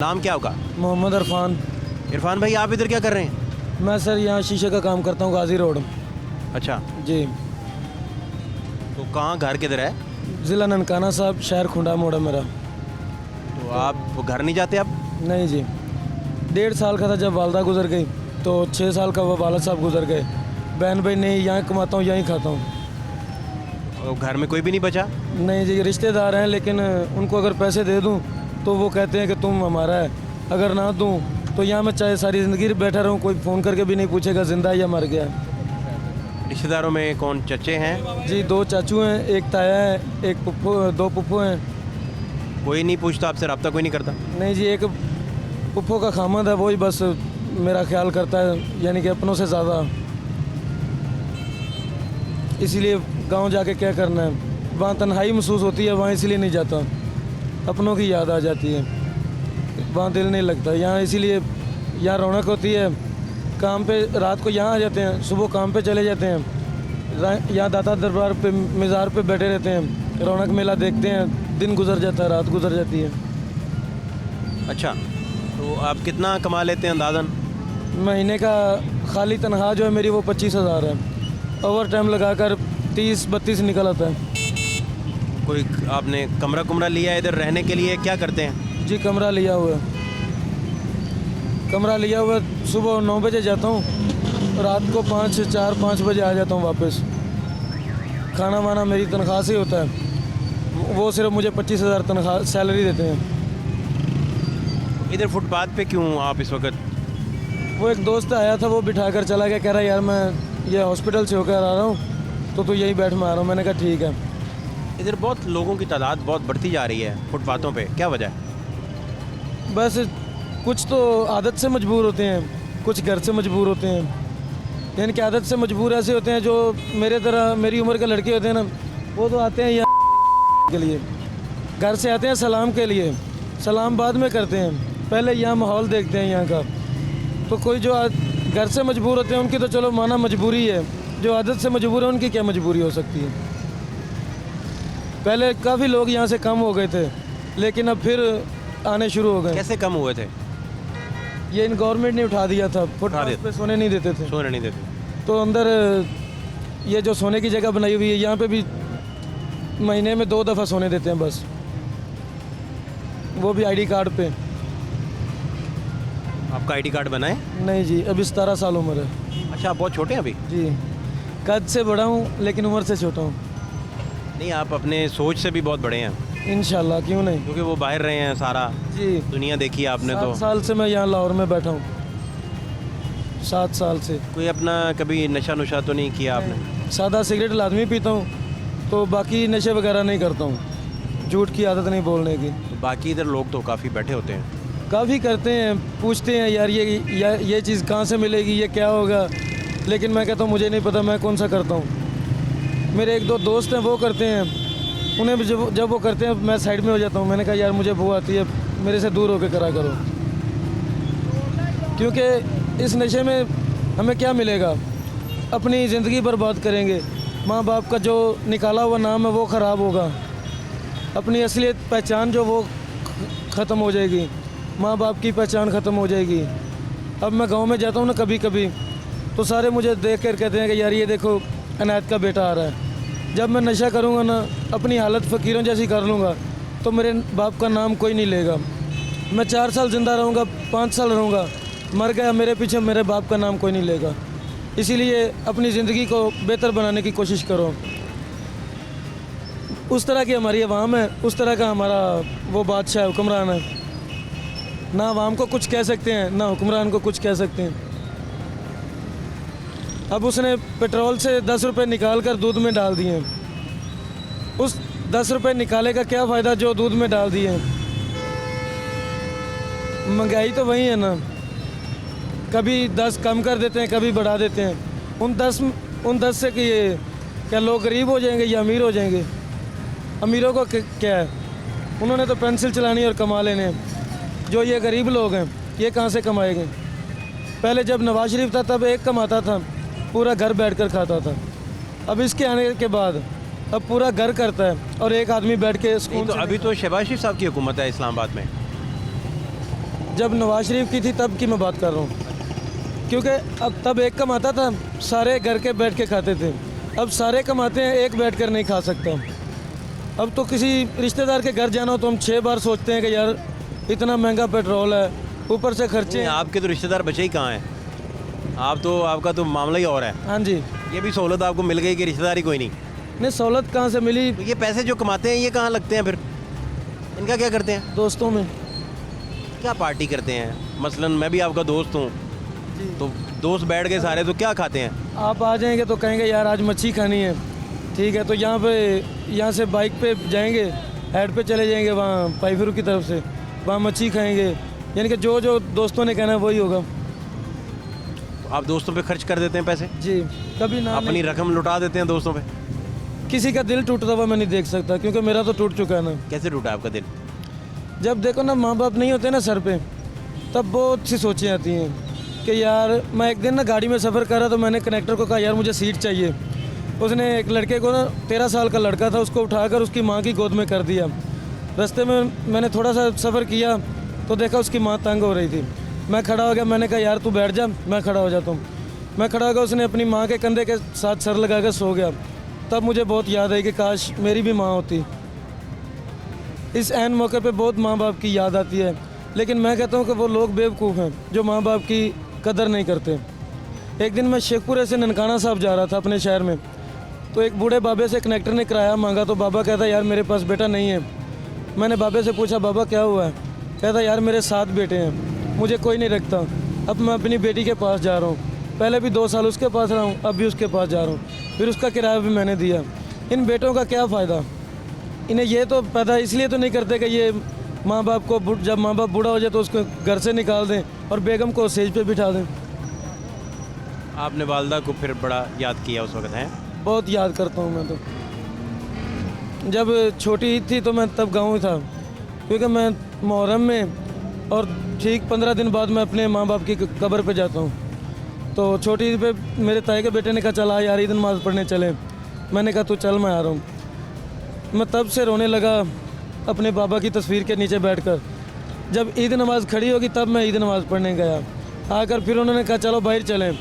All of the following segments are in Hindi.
नाम क्या होगा? मोहम्मद इरफान। इरफान भाई, आप इधर क्या कर रहे हैं? मैं सर यहाँ शीशे का काम करता हूँ, गाजी रोड। अच्छा, जी। तो कहाँ, घर किधर है? ज़िला ननकाना साहब, शहर खुंडा मोड़ है मेरा। तो आप घर नहीं जाते अब? नहीं जी, 1.5 साल का था जब वालदा गुजर गई, तो 6 साल का वो वालद साहब गुजर गए। बहन भाई नहीं, यहाँ कमाता हूँ, यहीं खाता हूँ। तो घर में कोई भी नहीं बचा? नहीं जी, रिश्तेदार हैं, लेकिन उनको अगर पैसे दे दूँ तो वो कहते हैं कि तुम हमारा है, अगर ना दूँ तो यहाँ मैं चाहे सारी ज़िंदगी बैठा रहूँ, कोई फ़ोन करके भी नहीं पूछेगा ज़िंदा है या मर गया है। रिश्तेदारों में कौन, चचे हैं? जी, 2 चाचू हैं, एक ताया है, एक पुप्पो, 2 पुप्पो हैं। कोई नहीं पूछता आपसे, रब्ता कोई नहीं करता? नहीं जी, एक पुप्पो का खामद है, वही बस मेरा ख्याल करता है, यानी कि अपनों से ज़्यादा। इसीलिए गांव जाके क्या करना है, वहाँ तन्हाई महसूस होती है, वहाँ इसलिए नहीं जाता, अपनों की याद आ जाती है, वहाँ दिल नहीं लगता। यहाँ इसीलिए यहाँ रौनक होती है, काम पे रात को यहाँ आ जाते हैं, सुबह काम पे चले जाते हैं, यहाँ दाता दरबार पे मज़ार पे बैठे रहते हैं, रौनक मेला देखते हैं, दिन गुजर जाता है, रात गुजर जाती है। अच्छा, तो आप कितना कमा लेते हैं अंदाज़न? महीने का खाली तनख्वाह जो है मेरी वो 25,000 है, ओवर टाइम लगाकर 30-32 निकल आता है। कोई आपने कमरा लिया है इधर रहने के लिए, क्या करते हैं? जी, कमरा लिया हुआ है, कमरा लिया हुआ है। सुबह 9 बजे जाता हूँ, रात को 4-5 बजे आ जाता हूँ वापस। खाना वाना मेरी तनख्वाह से ही होता है, वो सिर्फ मुझे 25,000 तनख्वाह सैलरी देते हैं। इधर फुटपाथ पे क्यों आप इस वक्त? वो एक दोस्त आया था, वो बिठा कर चला गया, कह रहा यार मैं ये हॉस्पिटल से होकर आ रहा हूँ, तो तू यहीं बैठ, मैं आ रहा हूँ। मैंने कहा ठीक है। इधर बहुत लोगों की तादाद बहुत बढ़ती जा रही है फुटपाथों पे, क्या वजह है? बस कुछ तो आदत से मजबूर होते हैं, कुछ घर से मजबूर होते हैं। यानी कि आदत से मजबूर ऐसे होते हैं जो मेरे तरह मेरी उम्र के लड़के होते हैं ना, वो तो आते हैं यहाँ के लिए, घर से आते हैं सलाम के लिए, सलाम बाद में करते हैं, पहले यहाँ माहौल देखते हैं यहाँ का। तो कोई जो घर से मजबूर होते हैं उनकी तो चलो माना मजबूरी है, जो आदत से मजबूर है उनकी क्या मजबूरी हो सकती है। पहले काफ़ी लोग यहाँ से कम हो गए थे, लेकिन अब फिर आने शुरू हो गए। कैसे कम हुए थे? ये इन गवर्नमेंट ने उठा दिया था, फुटपाथ पे सोने नहीं देते थे, सोने नहीं देते। तो अंदर ये जो सोने की जगह बनाई हुई है, यहाँ पे भी महीने में 2 दफ़ा सोने देते हैं बस, वो भी आईडी कार्ड पे। आपका आईडी कार्ड बना है? नहीं जी, अभी 17 साल उम्र है। अच्छा, आप बहुत छोटे हैं अभी? जी, कद से बड़ा हूँ लेकिन उम्र से छोटा हूँ। नहीं, आप अपने सोच से भी बहुत बड़े हैं। इंशाल्लाह, क्यों नहीं। क्योंकि वो बाहर रहे हैं, सारा जी, दुनिया देखी है आपने। 7 तो साल से मैं यहाँ लाहौर में बैठा हूँ, 7 साल से। कोई अपना कभी नशा नुशा तो नहीं किया आपने? सादा सिगरेट लाजमी पीता हूँ, तो बाकी नशे वगैरह नहीं करता हूँ, झूठ की आदत नहीं बोलने की। तो बाकी इधर लोग तो काफ़ी बैठे होते हैं। काफ़ी करते हैं, पूछते हैं यार ये चीज़ कहाँ से मिलेगी, ये क्या होगा, लेकिन मैं कहता हूँ मुझे नहीं पता, मैं कौन सा करता हूँ। मेरे 1-2 दोस्त हैं वो करते हैं, उन्हें भी जब वो करते हैं मैं साइड में हो जाता हूँ। मैंने कहा यार मुझे बू आती है, मेरे से दूर होकर करा करो, क्योंकि इस नशे में हमें क्या मिलेगा, अपनी ज़िंदगी बर्बाद करेंगे, माँ बाप का जो निकाला हुआ नाम है वो ख़राब होगा, अपनी असलियत पहचान जो वो ख़त्म हो जाएगी, माँ बाप की पहचान ख़त्म हो जाएगी। अब मैं गांव में जाता हूँ ना कभी कभी, तो सारे मुझे देख कर कहते हैं कि यार ये देखो अनायत का बेटा आ रहा है। जब मैं नशा करूँगा ना, अपनी हालत फ़कीरों जैसी कर लूँगा, तो मेरे बाप का नाम कोई नहीं लेगा। मैं 4 साल ज़िंदा रहूँगा, 5 साल रहूँगा, मर गया, मेरे पीछे मेरे बाप का नाम कोई नहीं लेगा। इसीलिए अपनी ज़िंदगी को बेहतर बनाने की कोशिश करो। उस तरह की हमारी अवाम है, उस तरह का हमारा वो बादशाह हुक्मरान है, ना अवाम को कुछ कह सकते हैं ना हुक्मरान को कुछ कह सकते हैं। अब उसने पेट्रोल से 10 रुपये निकाल कर दूध में डाल दिए, उस 10 रुपये निकाले का क्या फ़ायदा जो दूध में डाल दिए। महंगाई तो वही है ना, कभी 10 कम कर देते हैं, कभी बढ़ा देते हैं। उन 10 से कि क्या लोग गरीब हो जाएंगे या अमीर हो जाएंगे? अमीरों को क्या है, उन्होंने तो पेंसिल चलानी और कमा लेने हैं। जो ये गरीब लोग हैं ये कहाँ से कमाएंगे? पहले जब नवाज शरीफ था तब एक कमाता था, पूरा घर बैठकर खाता था। अब इसके आने के बाद अब पूरा घर करता है और एक आदमी बैठ के नहीं, तो अभी तो शहबाज शरीफ साहब की हुकूमत है इस्लामाबाद में। जब नवाज शरीफ की थी तब की मैं बात कर रहा हूँ, क्योंकि अब तब एक कमाता था, सारे घर के बैठ के खाते थे। अब सारे कमाते हैं, एक बैठ कर नहीं खा सकता। अब तो किसी रिश्तेदार के घर जाना हो तो हम 6 बार सोचते हैं कि यार इतना महंगा पेट्रोल है, ऊपर से खर्चे नहीं, हैं। आपके तो रिश्तेदार बचे ही कहाँ हैं? आपका तो मामला ही और है। हाँ जी। ये भी सहूलत आपको मिल गई कि रिश्तेदारी कोई नहीं। नहीं, सहूलत कहाँ से मिली? तो ये पैसे जो कमाते हैं ये कहाँ लगते हैं फिर? इनका क्या करते हैं? दोस्तों में। क्या पार्टी करते हैं? मसलन मैं भी आपका दोस्त हूँ, तो दोस्त बैठ गए सारे तो क्या खाते हैं? आप आ जाएंगे तो कहेंगे यार आज मच्छी खानी है, ठीक है, तो यहाँ से बाइक पे जाएंगे, हेड पे चले जाएंगे वहाँ पाईफिरू की तरफ से, वहाँ मच्छी खाएंगे। यानी कि जो जो दोस्तों ने कहना है वही होगा। तो आप दोस्तों पे खर्च कर देते हैं पैसे, जी, कभी ना अपनी रकम लुटा देते हैं दोस्तों पे। किसी का दिल टूटता हुआ मैं नहीं देख सकता, क्योंकि मेरा तो टूट चुका है ना। कैसे टूटा आपका दिल? जब देखो ना माँ बाप नहीं होते ना सर पे, तब बहुत सी सोचें आती हैं कि यार मैं एक दिन ना गाड़ी में सफ़र कर रहा, तो मैंने कनेक्टर को कहा यार मुझे सीट चाहिए। उसने एक लड़के को ना 13 साल का लड़का था, उसको उठाकर उसकी माँ की गोद में कर दिया। रास्ते में मैंने थोड़ा सा सफ़र किया तो देखा उसकी माँ तंग हो रही थी। मैं खड़ा हो गया, मैंने कहा यार तू बैठ जा, मैं खड़ा हो जाता हूँ। मैं खड़ा हो गया, उसने अपनी माँ के कंधे के साथ सर लगा कर सो गया। तब मुझे बहुत याद आई कि काश मेरी भी माँ होती। इस ऐन मौके पे बहुत माँ बाप की याद आती है, लेकिन मैं कहता हूँ कि वो लोग बेवकूफ़ हैं जो माँ बाप की कदर नहीं करते। एक दिन मैं शेखपुरे से ननकाना साहब जा रहा था अपने शहर में, तो एक बूढ़े बाबे से कनेक्टर ने किराया मांगा, तो बाबा कहता यार मेरे पास बेटा नहीं है। मैंने बाबे से पूछा बाबा क्या हुआ है? कहता यार मेरे 7 बेटे हैं, मुझे कोई नहीं रखता, अब मैं अपनी बेटी के पास जा रहा हूँ। पहले भी 2 साल उसके पास रहा हूँ, अब भी उसके पास जा रहा हूँ, फिर उसका किराया भी मैंने दिया। इन बेटों का क्या फ़ायदा? इन्हें ये तो पैदा इसलिए तो नहीं करते कि ये माँ बाप को जब माँ बाप बूढ़ा हो जाए तो उसको घर से निकाल दें और बेगम को स्टेज पे बिठा दें। आपने वालदा को फिर बड़ा याद किया उस वक्त, हैं? बहुत याद करता हूँ मैं तो। जब छोटी थी तो मैं तब गाँव ही था, क्योंकि मैं मुहर्रम में और ठीक 15 दिन बाद मैं अपने माँ बाप की कब्र पे जाता हूँ। तो छोटी पे मेरे ताए के बेटे ने कहा चल आ यार ईद नमाज़ पढ़ने चले। मैंने कहा तू चल मैं आ रहा हूँ। मैं तब से रोने लगा अपने बाबा की तस्वीर के नीचे बैठकर। जब ईद नमाज़ खड़ी होगी तब मैं ईद नमाज़ पढ़ने गया। आकर फिर उन्होंने कहा चलो बाहर चलें।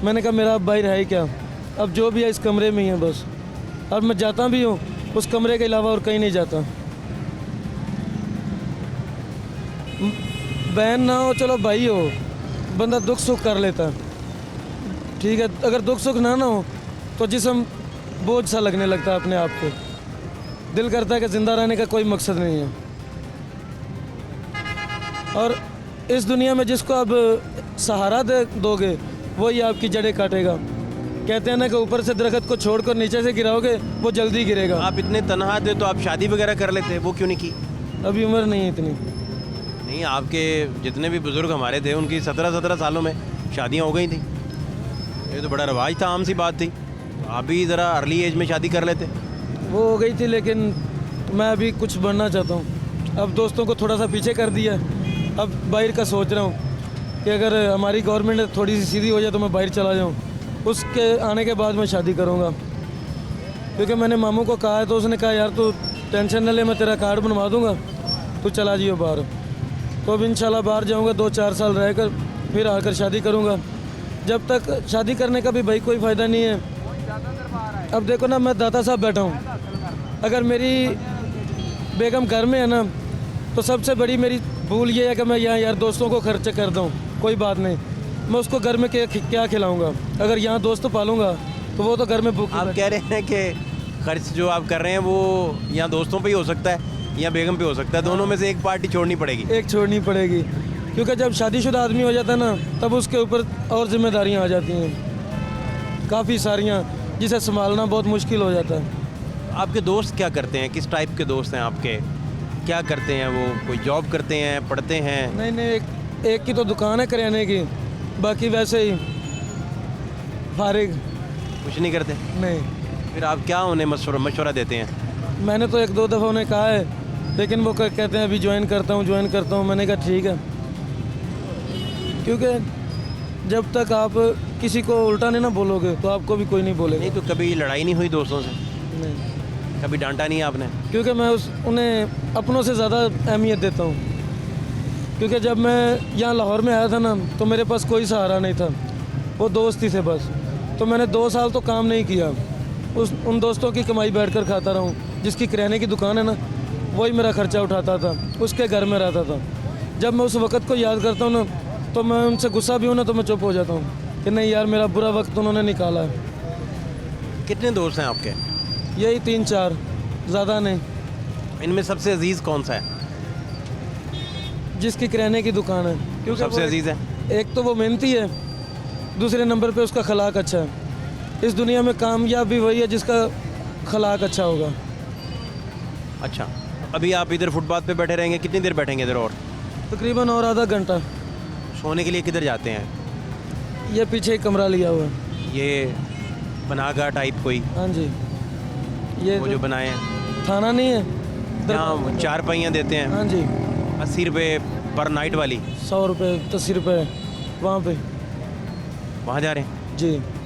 मैंने कहा मेरा अब बाहर है ही क्या, अब जो भी है इस कमरे में ही है बस। और मैं जाता भी हूँ उस कमरे के अलावा और कहीं नहीं जाता। बहन ना हो चलो भाई हो, बंदा दुख सुख कर लेता, ठीक है। अगर दुख सुख ना हो तो जिस्म बोझ सा लगने लगता है अपने आप को। दिल करता है कि ज़िंदा रहने का कोई मकसद नहीं है। और इस दुनिया में जिसको अब सहारा दे दोगे वही आपकी जड़ें काटेगा। कहते हैं ना कि ऊपर से दरख्त को छोड़कर नीचे से गिराओगे वो जल्दी गिरेगा। आप इतने तनहा थे तो आप शादी वगैरह कर लेते, वो क्यों नहीं की? अभी उम्र नहीं है इतनी। नहीं, आपके जितने भी बुज़ुर्ग हमारे थे उनकी 17 सालों में शादियां हो गई थी। ये तो बड़ा रवाज था, आम सी बात थी। आप भी ज़रा अर्ली एज में शादी कर लेते। वो हो गई थी, लेकिन मैं अभी कुछ बनना चाहता हूँ। अब दोस्तों को थोड़ा सा पीछे कर दिया, अब बाहर का सोच रहा हूँ कि अगर हमारी गवर्नमेंट थोड़ी सी सीधी हो जाए तो मैं बाहर चला जाऊँ। उसके आने के बाद मैं शादी करूँगा, क्योंकि मैंने मामू को कहा है तो उसने कहा यार तू टेंशन न ले, मैं तेरा कार्ड बनवा दूँगा, तू चला जियो बाहर। तो अब इंशाल्लाह बाहर जाऊँगा, 2-4 साल रहकर फिर आकर शादी करूँगा। जब तक शादी करने का भी भाई कोई फ़ायदा नहीं है। अब देखो ना मैं दाता साहब बैठा हूँ, अगर मेरी बेगम घर में है ना तो सबसे बड़ी मेरी भूल ये है कि मैं यहाँ यार दोस्तों को खर्च कर दूँ। कोई बात नहीं, मैं उसको घर में क्या खिलाऊँगा? अगर यहाँ दोस्त पालूँगा तो वो तो घर में भूख। आप कह रहे हैं कि खर्च जो आप कर रहे हैं वो यहाँ दोस्तों पे ही हो सकता है या बेगम पे हो सकता है, दोनों में से एक पार्टी छोड़नी पड़ेगी। एक छोड़नी पड़ेगी, क्योंकि जब शादीशुदा आदमी हो जाता है ना तब उसके ऊपर और जिम्मेदारियाँ आ जाती हैं काफ़ी सारियाँ, जिसे संभालना बहुत मुश्किल हो जाता है। आपके दोस्त क्या करते हैं? किस टाइप के दोस्त हैं आपके? क्या करते हैं वो? कोई जॉब करते हैं, पढ़ते हैं? नहीं, एक की तो दुकान है करियाने की, बाकी वैसे ही फारिग। कुछ नहीं करते? नहीं। फिर आप क्या उन्हें मशवरा देते हैं? मैंने तो 1-2 दफ़ा उन्हें कहा है, लेकिन वो कहते हैं अभी ज्वाइन करता हूँ। मैंने कहा ठीक है, क्योंकि जब तक आप किसी को उल्टा नहीं ना बोलोगे तो आपको भी कोई नहीं बोलेगा। नहीं, तो कभी लड़ाई नहीं हुई दोस्तों से? नहीं, कभी डांटा नहीं आपने? क्योंकि मैं उन्हें अपनों से ज़्यादा अहमियत देता हूँ, क्योंकि जब मैं यहाँ लाहौर में आया था ना तो मेरे पास कोई सहारा नहीं था, वो दोस्त ही थे बस। तो मैंने 2 साल तो काम नहीं किया, उन दोस्तों की कमाई बैठकर खाता रहा हूँ। जिसकी किराने की दुकान है ना, वही मेरा खर्चा उठाता था, उसके घर में रहता था। जब मैं उस वक़्त को याद करता हूँ ना तो मैं उनसे गुस्सा भी हूँ ना तो मैं चुप हो जाता हूँ कि नहीं यार, मेरा बुरा वक्त उन्होंने निकाला है। कितने दोस्त हैं आपके? यही 3-4, ज़्यादा नहीं। इनमें सबसे अजीज़ कौन सा है? जिसकी किराने की दुकान है, क्योंकि सबसे वो अजीज़ है? एक तो वो मेहनती है, दूसरे नंबर पे उसका खलाक अच्छा है। इस दुनिया में कामयाब भी वही है जिसका खलाक अच्छा होगा। अच्छा, अभी आप इधर फुटपाथ पे बैठे रहेंगे, कितनी देर बैठेंगे इधर और? तकरीबन और आधा घंटा। सोने के लिए किधर जाते हैं? ये पीछे एक कमरा लिया हुआ है। ये पनाहगाह टाइप कोई, हाँ जी, ये वो जो बनाए हैं, थाना नहीं है, जहाँ 4 पहियाँ देते हैं, हाँ जी, 80 रुपये पर नाइट वाली, 100 रुपये 80 रुपये वहाँ पे। वहाँ जा रहे हैं? जी।